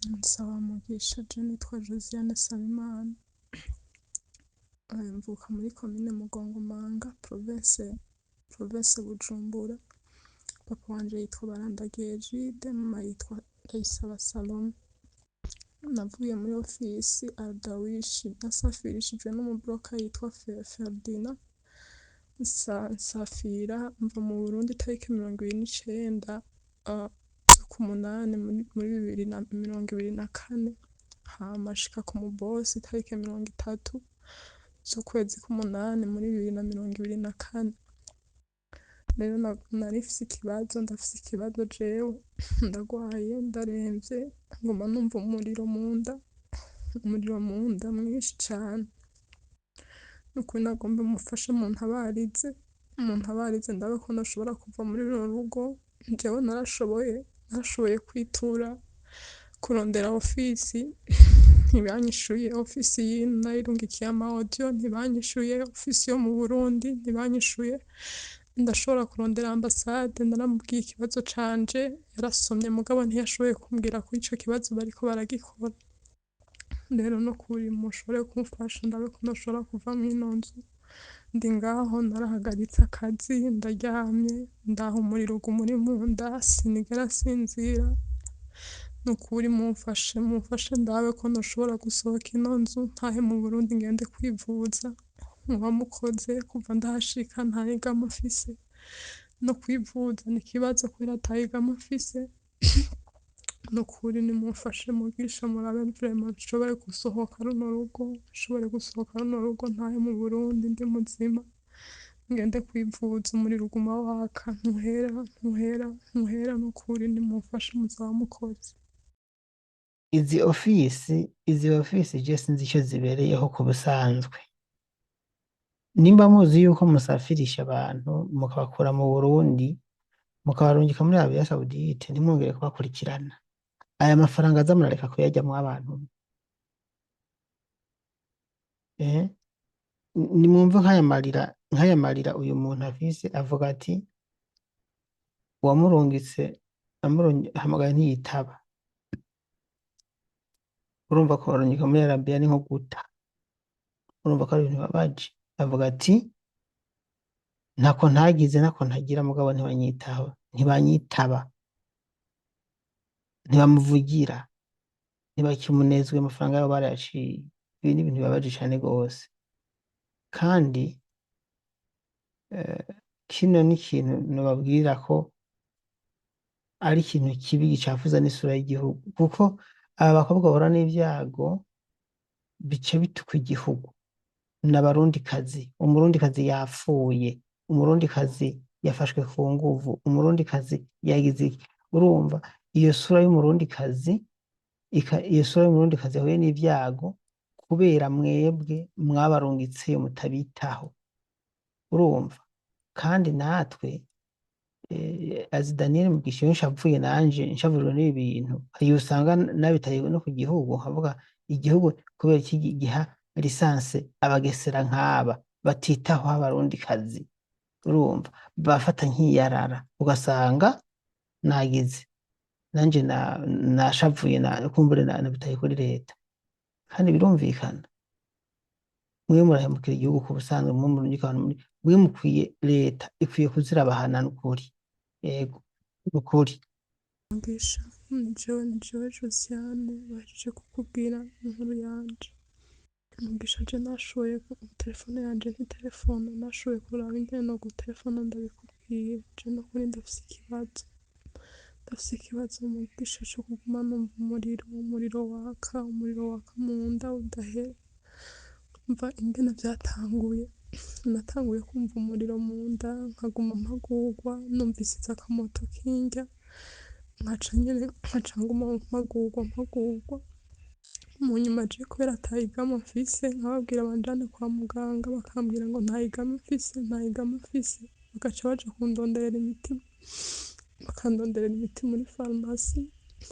Nsaba mugisha je nitwa Josiane Sabimana, mvuka muri komine Mugongomanga, province Bujumbura. Papa wanje yitwa Barandagiye Egide, mama yitwa Ndayisaba Salome. Navuye muri ofisi Aldawishi nasafirishijwe n'umubroka yitwa Ferdinand, nsafira mva mu Burundi tariki 29 z'ukumunani muri 2024, hama nshika ku mubosi tariki 30 z'ukwezi k'umunani muri 2024. Rero ndafise ikibazo jewe, ndagwaye ndaremvye, nguma numva umuriro munda mwinshi cane. Nukuri nagomba mumfashe muntabarize ndabe ko noshobora kuva muri runo rugo. Jewe narashoboye kwitura kurondera ofisi, ntibanyishuye. Ofisi yino nayirungikiye ama audio, ntibanyishuye. Ofisi yo mu Burundi ntibanyishuye. Ndashobora kurondera ambasade, naramubwiye ikibazo canje, yarasomye mugabo ntiyashoboye kumbwira ko ico kibazo bariko baragikora. Rero nukuri mushobore kumfasha ndabe ko noshobora kuva mw'ino nzu. Ndi ngaho narahagaritse akazi, ndaryamye, ndaha umuriro gumuri munda, sinigera nsinzira. Nukuri mumfashe ndabe ko noshobora gusohoka ino nzu, ntahe mu Burundi ngende kwivuza. Muba mukoze, kuva ndahashika nta yigama mfise, no kwivuza n'ikibazo kubera ata yigama mfise. Nukuri nimumfashe mugisha, murabe vraiment nshobore gusohoka runo rugo, ntahe mu Burundi ndi muzima, ngende kwivuza. Umuriro uguma waka ntuhera. Nukuri nimumfashe muzaba mukoze. izi ofisi je sinzi icyo zibereyeho ku busanzwe. Nimba muzi yuko musafirisha abantu mukabakura mu Burundi mukabarungika muri Arabia Saudite, ntimwongere kubakurikirana. Aya mafaranga aza murareka kuyajyamwo abantu. Nimwumve nk'aya marira uyu muntu afise, avuga ati uwamurungitse hamagaye ntiyitaba. Urumva ko barungika muri Arabia ni nko guta. Urumva ko ari ibintu babaje. Avuga ati ntako ntagize ntako ntagira, mugabo ntibanyitaba, ntibamuvugira, ntibakimunezwe, amafaranga yabo barayaciye. Ibi ni ibintu bibabaje cane gose. Kandi kino ni ikintu nobabwira ko ari ikintu kibi gicafuza n'isura y'igihugu, kuko aba bakobwa bahura n'ivyago bica bituka igihugu. N'abarundikazi, umurundikazi yapfuye, umurundikazi yafashwe ku nguvu, umurundikazi yagize iki. Urumva iyo sura y'umurundikazi yahuye n'ivyago kubera mwebwe mwabarungitseyo mutabitaho. Urumva kandi natwe azi Daniel Mugisha iyo nshavuye nanje nshavujwe n'ibi bintu, iyo usanga nabitaye no ku gihugu, nkavuga igihugu kubera iki giha lisanse abagesera nk'aba batitaho abarundikazi. Urumva bafata nk'iyarara, ugasanga nagize nanje nashavuye kumbure nabitaye kuri leta. Kandi birumvikana mwe murahemukira igihugu ku busanzwe, mwe mukwiye, leta ikwiye kuzirabahana n'ukuri. Yego n'ukuri. Mugisha, jewe Josiane bahejeje kukubwira inkuru yanje. Mugisha je nashoboye telefone yanje ntitelefona, nashoboye kuraba ingene no gutelefona ndabikubwiye. Je nukuri ndafise ikibazo Mugisha co kuguma numva umuriro waka munda udahera. Umva ingene vyatanguye, natanguye kumva umuriro munda, nkaguma mpagurwa, numvise akamoto kindya, nkaca nguma mpagurwa. Mu nyuma je kubera ata yigama mfise, nkababwira banjane kwa muganga, bakambwira ngo nta yigama mfise. Bagaca baja bakandonderera imiti muri farumasi.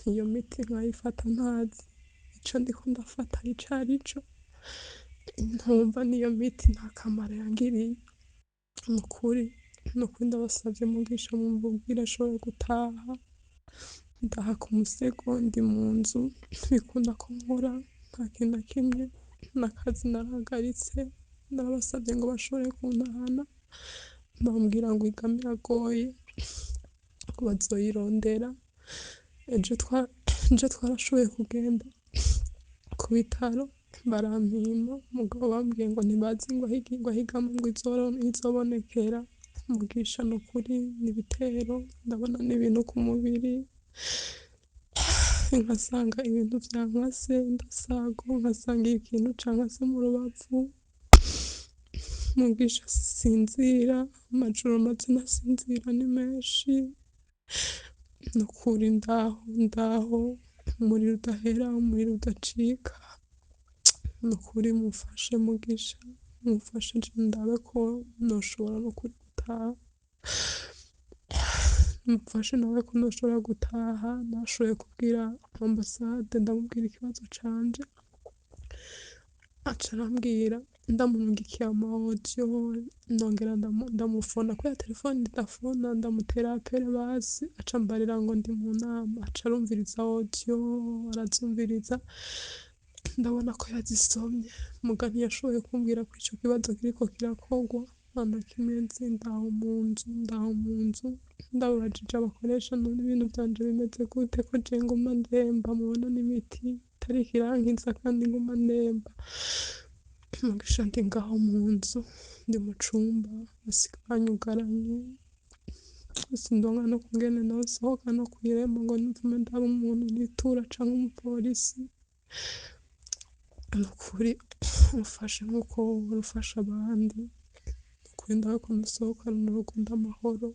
Iyo miti nkayifata ntazi ico ndiko ndafata icarico, ntumva n'iyo miti nta kamaro yangiriye. Nukuri ndabasavye Mugisha mumvugire ashobore gutaha, ndaha ku musego ndi mu nzu bikunda ko nkora nta kintu na kimwe n'akazi narahagaritse narabasabye ngo bashobore kuntahana bambwira ngo igama iragoye ko bazoyirondera ejo twarashoboye kugenda ku bitaro barampima umugabo bambwiye ngo ntibazi ngo ahigamo ngo izobonekera mugisha ni ukuri n'ibitero ndabona n'ibintu ku mubiri nkasanga ibintu vyankase ndasago nkasanga ikintu cankase mu rubavu mugisha sinzira amajoro maze nasinzira ni menshi nukuri ndaho umuriro udahera umuriro udacika nukuri mufashe mugisha mufashe nje ndabe ko noshobora nukuri gutaha mufashe nawe ko ndoshobora gutaha nashoboye kubwira ambasade ndamubwira ikibazo canje aca arambwira ndamurungikiye ama audio ndongera ndamufona kuri ya telefone ndafona ndamutera apere basi aca ambarira ngo ndi mu nama aca arumviriza audio arazumviriza ndabona ko yazisomye muga ntiyashoboye kumbwira ko ico kibazo kiriko kirakogwa nta kimwe nzi ndaho mu nzu ndababajije abakoresha none ibintu vyanje bimeze gute ko je nguma ndemba mubona n'imiti itariko irankiza kandi nguma ndemba mugisha ndi ngaho mu nzu ndi mu cumba basiga banyugaranye sindonka no kungene nosohoka no kw'irembo ngo ntume ndaba umuntu nitura canke umupolisi nukuri umfashe nkuko urufasha abandi nukuri ndabe ko nsohokana n'urugo ndamahoro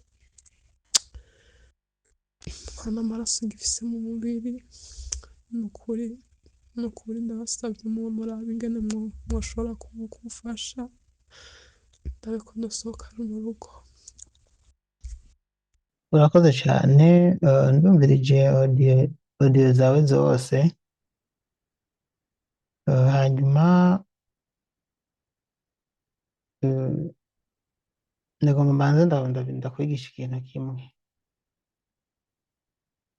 nta n'amaraso ngifise mu mubiri nukuri ndabasavye murabe ingene mwoshobora kumufasha ndabe ko nsohokana mu rugo. urakoze cyane. Ndumvirije audio zawe zose. Hanyuma ndagomba mbanze ndakwigisha ikintu kimwe.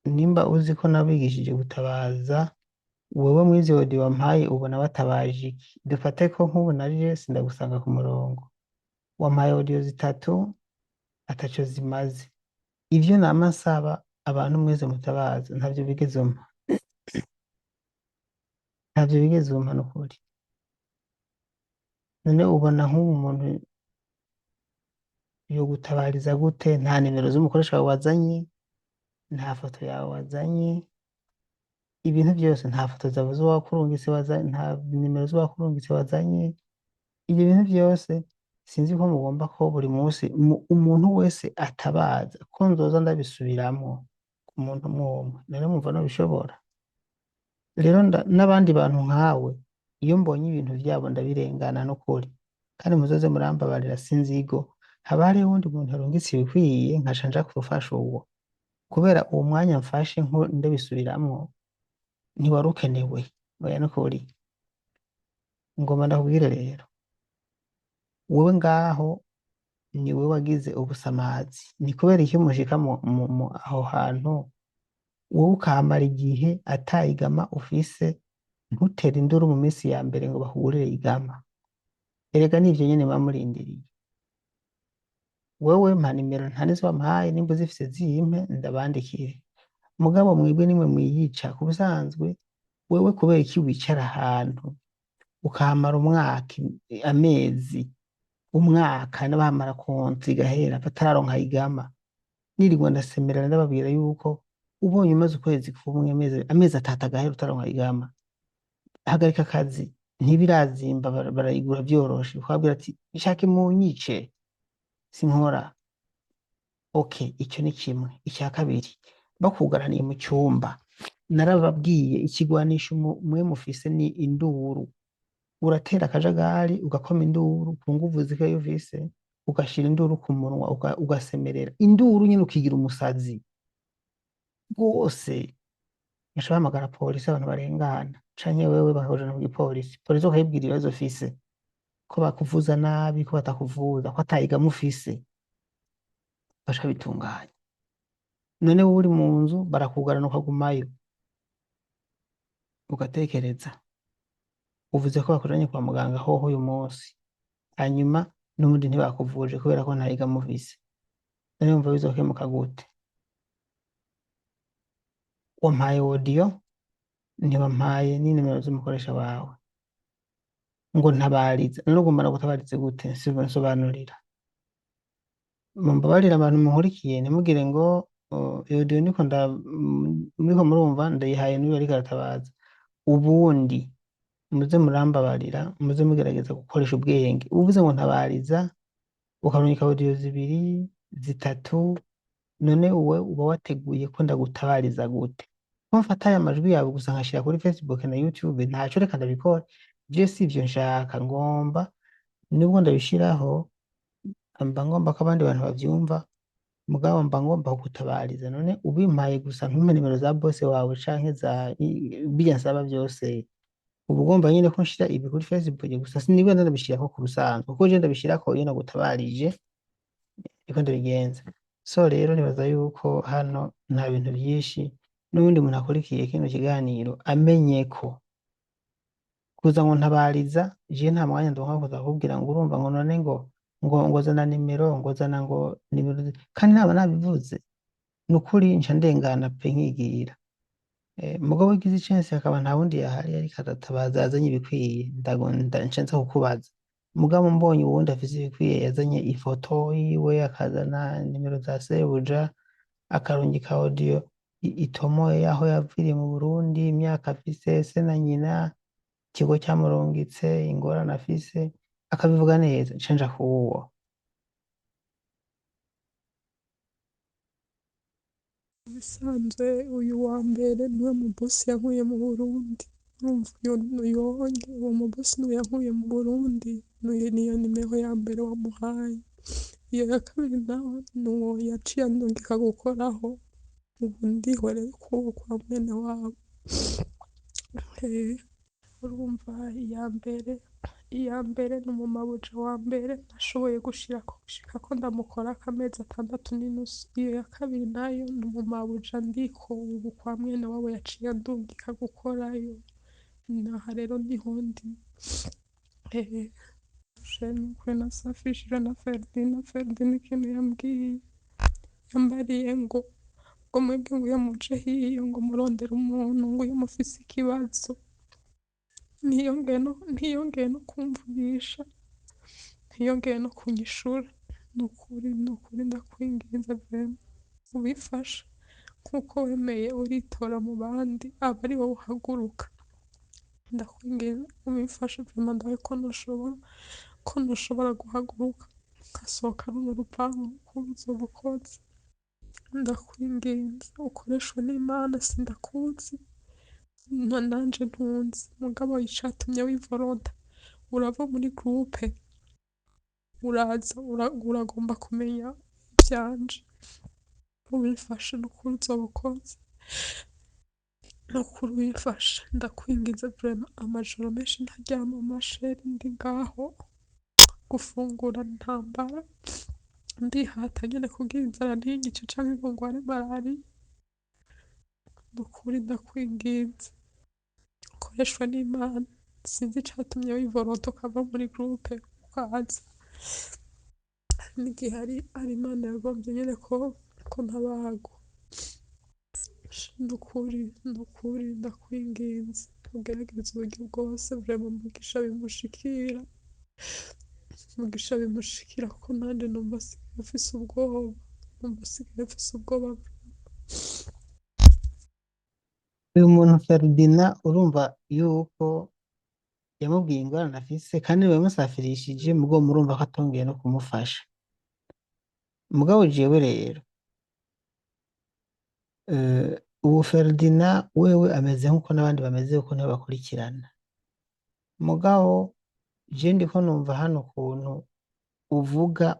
Nimba uzi ko nabigishije gutabaza, wewe mwizi audio wampaye ubona batabaje iki? Dufate ko nk'ubu naje sindagusanga ku murongo, wampaye audio zitatu ataco zimaze. Ivyo nama nsaba abantu mwese mutabaza ntavyo bigeze umpa, ntavyo bigeze umpa nukuri. None ubona nk'ubu umuntu yo gutabariza gute? Nta nimero z'umukoresha wawe wazanye, nta foto yawe wazanye, ibintu byose nta foto zawe z'uwakurungitse wazanye, nta nimero z'uwakurungitse wazanye. Ibyo bintu byose sinzi ko mugomba ko buri munsi umuntu wese atabaza ko nzoza ndabisubiramwo ku muntu mwumwe. None mumva nobishobora? Rero n'abandi bantu nkawe iyo mbonye ibintu vyabo ndabirengana n'ukuri, kandi muzoze murambabarira sinzigo. Haba hariho uwundi muntu yarungitse ibikwiye nkaca nja kurufasha uwo, kubera uwo mwanya mfashe ndabisubiramwo ntiwari ukenewe. Oya nukuri ngomba ndakubwire rero, wowe ngaho ni wowe wagize ubusamazi. Ni kubera iki mushika aho hantu wowe ukamara igihe atayigama ufise, ntutere induru mu minsi ya mbere ngo bahurire igama. Erega nivyo nyene bamurindiriye. Wewe mpa nimero nta nizo wampaye, nimba uzifise zimpe ndabandikire. Mugabo mwebwe nimwe mwiyica. Ku busanzwe wewe kubera iki wicara ahantu ukamara umwaka, amezi, umwaka n'abamara konti igahera batararonka igama? Nirirwa ndasemerera ndababwira yuko ubonye umaze ukwezi kumwe, amezi atatu agahera utaronka igama, hagarika akazi, ntibirazimba, barayigura vyoroshe. Ukabwira ati ishake munyice sinkora. Okay, icyo ni kimwe. Icya kabiri, bakugaraniye mu cyumba, narababwiye ikigwanisho mwe mufise ni induru. Uratera akajagari ugakoma induru ku nguvu zikayo ufise, ugashira induru ku munwa, ugasemerera induru nyine ukigira umusazi rwose. Nshobora hamagara polisi abantu barengana, canke wewe bakajana mu gipolisi, polisi ukayibwira ibibazo ufise, ko bakuvuza nabi, ko batakuvuza, ko atayiga mufise, basha bitunganya. none wowe uri mu nzu barakugarana ukagumayo ugatekereza uvuze ko bakujanye kwa muganga hoho uyu munsi hanyuma n'ubundi ntibakuvuje kubera ko ntayiga muvise none wumva bizokemuka gute wampaye audio ntibampaye n'inimero z'umukoresha wawe ngo ntabarize none ugomba gutabarize gute nsobanurira mumbabarira abantu munkurikiye ntimugire ngo iyo audio muriko murumva ndayihaye n'uyu ariko aratabaza ubundi muze murambabarira muze mugerageza gukoresha ubwenge uvuze ngo ntabariza ukarungika audio zibiri zitatu none uwe uba wateguye ko ndagutabariza gute ko mfata aya majwi yawe gusa nkashira kuri Facebook na YouTube ntaco reka ndabikora je sivyo nshaka ngomba nubwo ndabishiraho mba ngomba ko abandi bantu bavyumva mugabo mba ngomba kugutabariza none ubimpaye gusa ntumpe nimero za boss wawe canke za bijya nsaba byose uba ugomba nyine ko nshira ibi kuri Facebook gusa sinigwe ndabishirako ku rusanzwe kuko je ndabishirako iyo nagutabarije niko ndabigenza so rero nibaza yuko hano nta bintu byinshi n'ubundi muntu akurikiye kino kiganiro amenye ko kuza ngo ntabariza je nta mwanya ndonka kuza kubwira ngo urumva ngo none ngo zana nimero ngo zana ngo nimero kandi naba nabivuze nukuri nca ndengana pe nkigira mugabo ugize chance akaba nta wundi yahari ariko aratabaza yazanye ibikwiye ndagonda nca kukubaza mugabo mbonye uwundi afise ibikwiye yazanye ifoto yiwe akazana nimero za sebuja akarungika audio itomoye aho yaviriye mu Burundi imyaka afise se na nyina ikigo cyamurungitse ingorane afise akabivuga neza nca kuwuwo bisanzwe uyu wa mbere niwe mu boss yankuye mu Burundi urumva uwo mu boss niwe yankuye mu Burundi niyo nimero ya mbere wamuhaye iyo ya kabiri naho nuwo yaciye andungika gukoraho ubu ndihoreye kuwo kwa mwene wabo urumva iya mbere ni umumabuja wa mbere nashoboye gushika ko ndamukora akamezi 6 n'inusu iyo ya kabiri nayo ni umumabuja ndiko ubu kwa mwene wabo yaciye andungika gukorayo naha rero niho ndi kwe nasafishije na Ferdinand ikintu yambariye ngo mwebwe ngo muje hiyo ngo murondera umuntu ngo iyo mufise ikibazo ntiyongeye no kumvugisha ntiyongeye no kunyishura nukuri ndakwinginze vrema ubifashe nkuko wemeye uritora mu bandi aba ari wowe uhaguruka ndakwinginze ubifashe vrema ndawe ko ntushobora guhaguruka nkasohoka runo rupangu uzoba ukoze ndakwinginze ukoreshwa n'Imana sindakuzi nanje ntunzi mugabo icatumye wivoronta urava muri groupe uraza uragomba kumenya ivyanje ubifashe n'ukuri uzoba ukoze n'ukuri ubifashe ndakwinginze vrema amajoro menshi ntaryama amasheri ndi ngaho gufungura ntambara ndihata nyene kugira inzara ntinyice canke ngo ngware malariya nukuri ndakwinginze ukoreshwa n'Imana sinzi icatumye wivoronta ukava muri groupe ukaza n'igihe hari Imana yagombye nyene ko ntabagwa nukuri ndakwinginze ugerageze uburyo bwose vrema mugisha bimushikira kuko nanje numva sigaye mfise ubwoba uyu muntu Ferdinand urumva yuko yamubwiye ingorane afise kandi bamusafirishije mugabo murumva ko atongeye no kumufasha mugabo jewe rero ubu Ferdinand wewe ameze nkuko n'abandi bameze uko nibo bakurikirana mugabo je ndiko numva hano ukuntu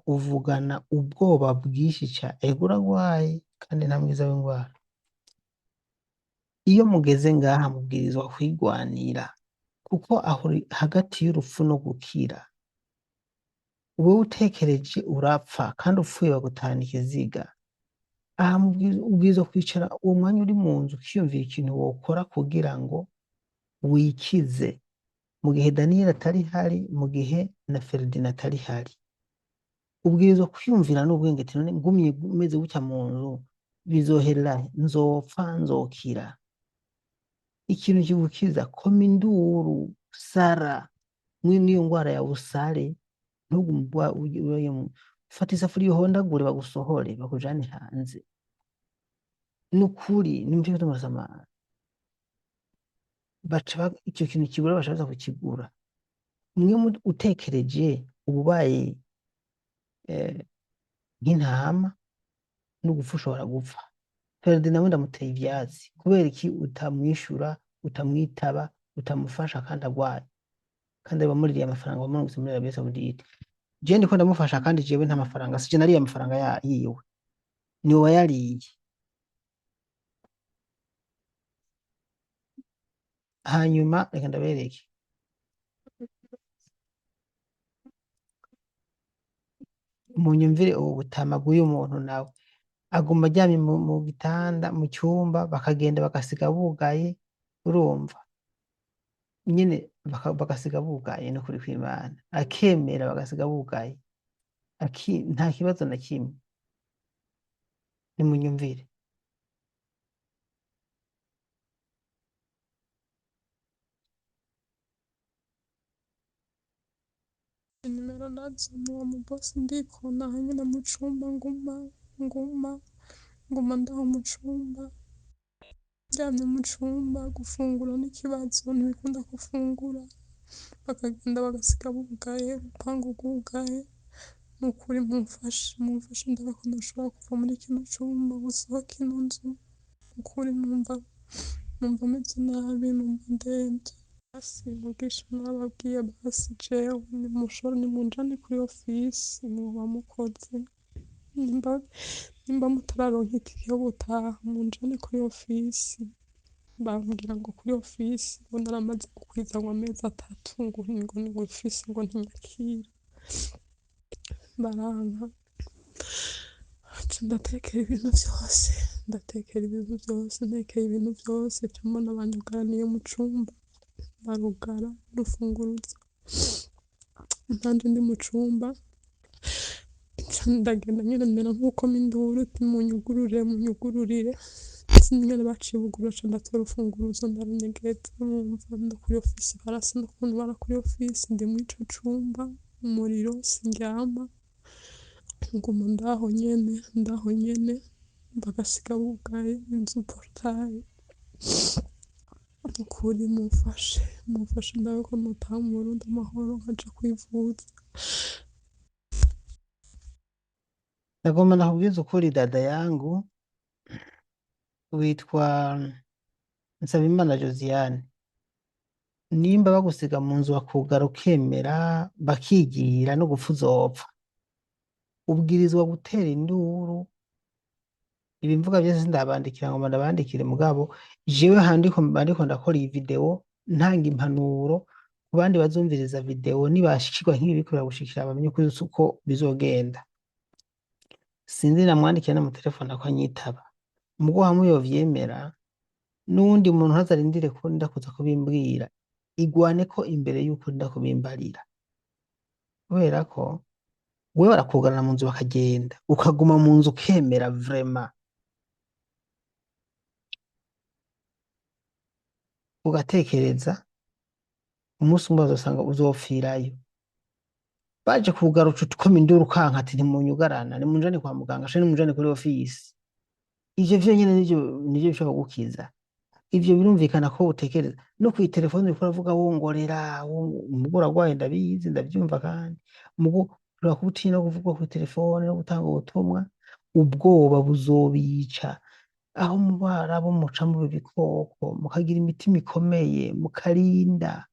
uvugana ubwoba bwinshi cyane uragwaye kandi nta mwiza w'ingwara iyo mugeze ngaha mubwirizwa kwigwanira kuko aho hagati y'urupfu no gukira wowe utekereje urapfa kandi upfuye bagutahana ikiziga aha ubwirizwa kwicara uwo mwanya uri mu nzu ukiyumvira ikintu wokora kugira ngo wikize mu gihe Daniyeli atari hari, mu gihe na Feridina atari hari. Ubwirizwa kwiyumvira n'ubwenge ati none ngumye meze gutya mu nzu bizoherera he? Nzopfa nzokira? Ikintu kigukiza koma induru, sara n'iyo ngwara ya busare fata isafuriya uhondagure bagusohore bakujane hanze. Nukuri nimutwe tumasamara icyo kintu kibura bashaka kukigura. Mwe utekereje ububaye nk'intama no gupfa ushobora gupfa. Ferdinand nawe ndamuteye ivyatsi kubera iki utamwishura, utamwitaba, utamufasha kandi agwaye, kandi bamuririye amafaranga bamurungitse muri Arabie Saoudite. Je ndiko ndamufasha kandi jewe nta mafaranga, sije nariye amafaranga yiwe, ni we yariye. Hanyuma reka ndabereke munyumvire ubu butama bw'uyu muntu nawe aguma aryamye mu gitanda mu cyumba, bakagenda bagasiga bugaye, urumva nyine bagasiga bugaye no kuri kw'Imana akemera bagasiga bugaye nta kibazo na kimwe. Nimunyumvire nimero nazo uwo mubosi ndikona nyine mu cumba nguma ndaho mu cumba ndyamye mu cumba, gufungura n'ikibazo ntibikunda gufungura, bakagenda bagasiga bugaye, urupangu rwugaye. Nukuri mumfashe ndabe ko nashobora kuva muri kino cumba gusohoka ino nzu. Nukuri numva meze nabi, numva ndemvye. Basi mugisha nababwiye basi jewe nimunjane kuri ofisi muba mukoze, nimba mutararonka itike yo gutaha munjane kuri ofisi. Bambwira ngo kuri ofisi ngo naramaze gukwiza ngo amezi 3 ngo ni ofisi ngo ntiyakira, baranka. Ndatekera ibintu byose mbona banyugaraniye mu cumba, barugara rufunguruza nanje ndi mu cumba, ndagenda nyine mera nk'uko minduru munyugururire nyine baciye buguru ndatora urufunguruzo ndarunyegeza, numva nda kuri ofisi barasa n'ukuntu bara kuri ofisi ndi muri ico cumba, umuriro sindyama, nguma ndaho nyene bagasiga bugaye inzu portaye. Ukuri mumfashe ndabe ko notaha mu Burundi amahoro nkaja kwivuza. nagomba nakubwiza ukuri dada yangu witwa Nsabimana Josiane, nimba bagusiga mu nzu bakugara ukemera bakigira no gupfa uzopfa, ubwirizwa gutera induru. Ibi mvuga byose ndabandikira ngo ndabandikire mugabo jewe handiko ndakora iyi video ntanga impanuro ku bandi bazumviriza video nibashikirwa nk'ibi bikorera gushikira bamenye uko bizogenda. Sinzi namwandikira na mu telefone akanyitaba, mugo hamwe yovyemera n'undi muntu ntazarindire ko ndakuza kubimbwira, igwane ko imbere yuko ndakubimbarira, kubera ko wewe barakugarana mu nzu bakagenda ukaguma mu nzu ukemera vraiment, ugatekereza umunsi umwe bazosanga uzopfirayo. Baje kugaruca tukoma induru kanka ati ntimunyugarana, nimunjane kwa muganga shane nimunjane kuri ofisi. Ivyo vyonyene nivyo bishobora gukiza. Ivyo birumvikana ko utekereza no kwi telefone uriko uravuga wongorera umugora gwaye ndabizi ndavyumva, kandi mugo urakuti no kuvuga kuri telefone no gutanga ubutumwa ubwoba buzobica. Aho mubara bo muca mu bikoko mukagira imitima ikomeye mukarinda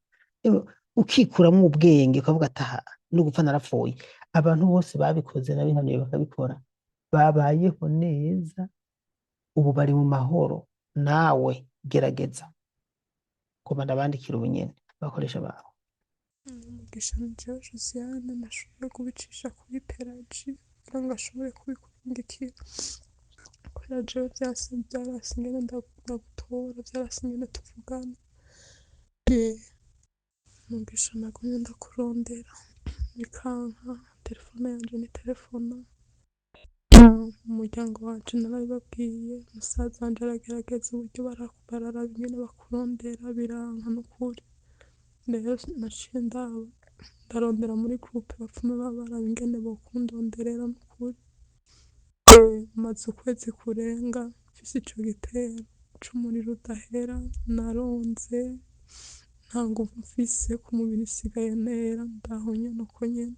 ukikuramwo ubwenge ukavuga ataha no gupfa narapfuye. Abantu bose babikoze nabihanuye bakabikora babayeho neza, ubu bari mu mahoro. Nawe gerageza kuba ndabandikira ubunyene bakoresha bawe. Mugisha Jewe Josiane nashoboye kubicisha kuri Pelagie kugira ngo ashobore kubikurungikira. kubera jewe byarase ingene ndagutora, byarase ingene tuvugana. Numvisha nagumye ndakurondera bikanka, telefone yanje ni telefona. Umuryango wanje narabibabwiye, musaza wanje aragerageza uburyo bararaba ingene bakurondera biranka n'ukuri. Rero naciye ndarondera muri groupe bapfume baraba ingene bokundonderera n'ukuri. Maze ukwezi kurenga mfise ico gitero c'umuriro udahera, naronze nta nguvu mfise, ku mubiri nsigaye ntera, ndaho nyene uko nyene.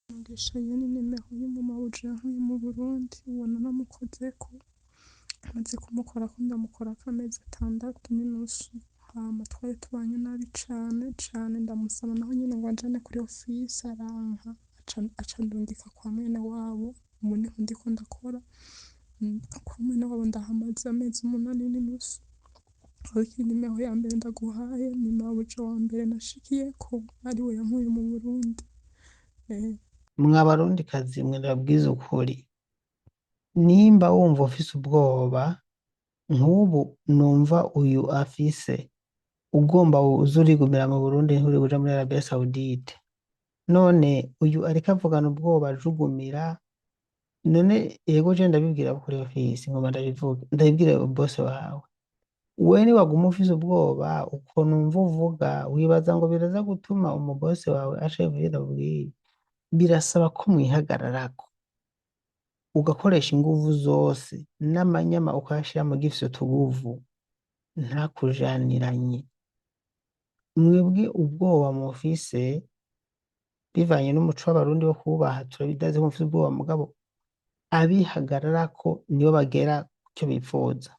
Mugisha nyene nimero y'umumabuja yankuye mu Burundi, uwo naramukozeko, maze kumukorako ndamukorako amezi 6 n'inusu, hama twari tubanye nabi cane ndamusaba naho nyene ngo anjane kuri ofisi aranka, aca andungika kwa mwene wabo, ubu niho ndiko ndakora kwa mwene wabo, ndahamaze amezi 8 n'inusu. Ariko nimero ya mbere ndaguhaye ni mabuja wa mbere nashikiyeko, ariwe yankuye mu Burundi. mwa barundikazi mwe ndababwiza ukuri, nimba wumva ufise ubwoba nk'ubu numva uyu afise, ugomba uze urigumira mu Burundi nturi buja muri Arabia Saudite, none uyu ariko avugana ubwoba ajugumira, none yego je ndabibwira kuri ofisi, ngoma ndabibwira boss wawe, we niwaguma ufise ubwoba uko numva uvuga, wibaza ngo biraza gutuma umubosi wawe aca yibwira, birasaba ko mwihagararako ugakoresha inguvu zose n'amanyama ukayashira mu gifise utuguvu, ntakujaniranye. Mwebwe ubwoba mufise bivanye n'umuco w'abarundi wo kubaha, turabidazi ko mufise ubwoba, mugabo abihagararako nibo bagera kucyo bipfuza.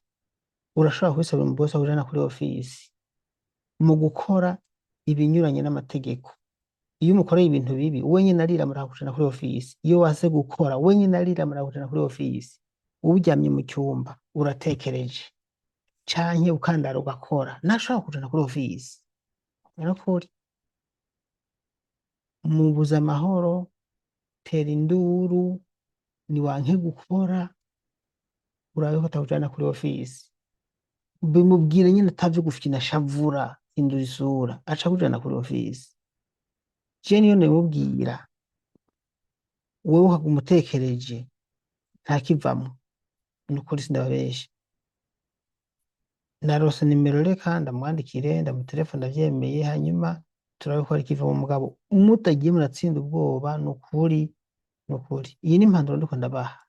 Urashobora kubisabira umubosi wawe ujana kuri ofisi mu gukora ibinyuranye n'amategeko. Iyo umukoreye ibintu bibi, we nyene ariramura kujana kuri ofisi. Iyo wase gukora, we nyene ariramura kujana kuri ofisi. Uryamye mu cyumba uratekereje, canke ukandara ugakora, ntashobora kujana kuri ofisi. Narakuri mubuza amahoro, tera induru, niwanke gukora, urabe ko atakujana kuri ofisi. Bimubwire nyene atavyo gufyina shavura, indura isura, aca kujana kuri ofisi. Je niyo ndabibwira, wewe ukaguma utekereje ntakivamwo, nukuri sindababesha. Narose nimero reka ndamwandikire, ndamutelefone, ndavyemeye, hanyuma turabe ko ari kivamwo, mugabo mutagiye muratsinda ubwoba, nukuri. Iyi ni impanuro ndiko ndabaha.